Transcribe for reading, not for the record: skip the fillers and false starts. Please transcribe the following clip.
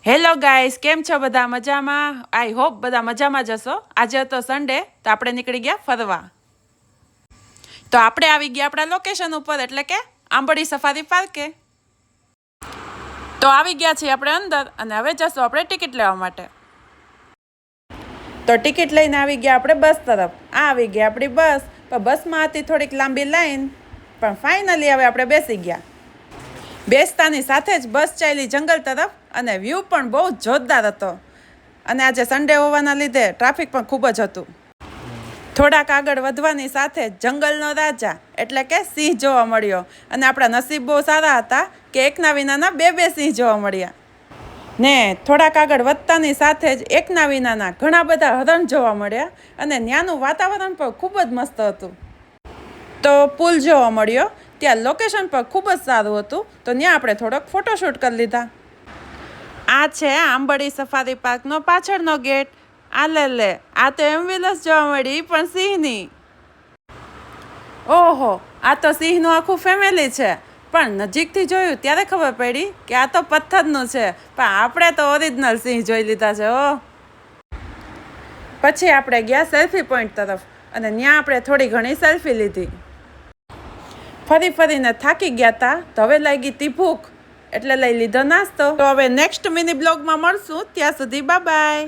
Hello guys, કેમ છો બધા? મજામાં? આઈ હોપ બધા મજામાં જ હશો. આજે હતો સન્ડે, તો આપણે નીકળી ગયા ફરવા. તો આપણે આવી ગયા આપણા લોકેશન ઉપર, એટલે કે આંબડી સફારી પાર્કે. તો આવી ગયા છીએ આપણે અંદર અને હવે જશું આપણે ટિકિટ લેવા માટે. તો ટિકિટ લઈને આવી ગયા આપણે બસ તરફ. આ આવી ગયા આપણી બસ. પણ બસમાં હતી થોડીક લાંબી લાઈન, પણ ફાઇનલી હવે આપણે બેસી ગયા. બેસતાની સાથે જ બસ ચાલી જંગલ તરફ અને વ્યૂ પણ બહુ જોરદાર હતો. અને આજે સન્ડે હોવાના લીધે ટ્રાફિક પણ ખૂબ જ હતું. થોડાક આગળ વધવાની સાથે જંગલનો રાજા એટલે કે સિંહ જોવા મળ્યો. અને આપણા નસીબ બહુ સારા હતા કે એકના વિનાના બે સિંહ જોવા મળ્યા. ને થોડાક આગળ વધતાની સાથે જ એકના વિનાના ઘણા બધા હરણ જોવા મળ્યા. અને ત્યાંનું વાતાવરણ પણ ખૂબ જ મસ્ત હતું. તો પુલ જોવા મળ્યો. ત્યાં લોકેશન પણ ખૂબ જ સારું હતું, તો ત્યાં આપણે થોડોક ફોટોશૂટ કરી લીધા. આ છે આંબડી સફારી પાર્કનો પાછળનો ગેટ. આ લે આ તો એમ્બ્યુલન્સ જોવા મળી, પણ સિંહની. ઓહો, આ તો સિંહનું આખું ફેમિલી છે. પણ નજીકથી જોયું ત્યારે ખબર પડી કે આ તો પથ્થરનું છે, પણ આપણે તો ઓરિજિનલ સિંહ જોઈ લીધા છે. પછી આપણે ગયા સેલ્ફી પોઈન્ટ તરફ અને ત્યાં આપણે થોડી ઘણી સેલ્ફી લીધી. ફરીને થાકી ગયા હતા, તો હવે લાગી હતી ભૂખ, એટલે લઈ લીધો નાસ્તો. તો હવે નેક્સ્ટ મિની બ્લોગમાં મળશું. ત્યાં સુધી બાય.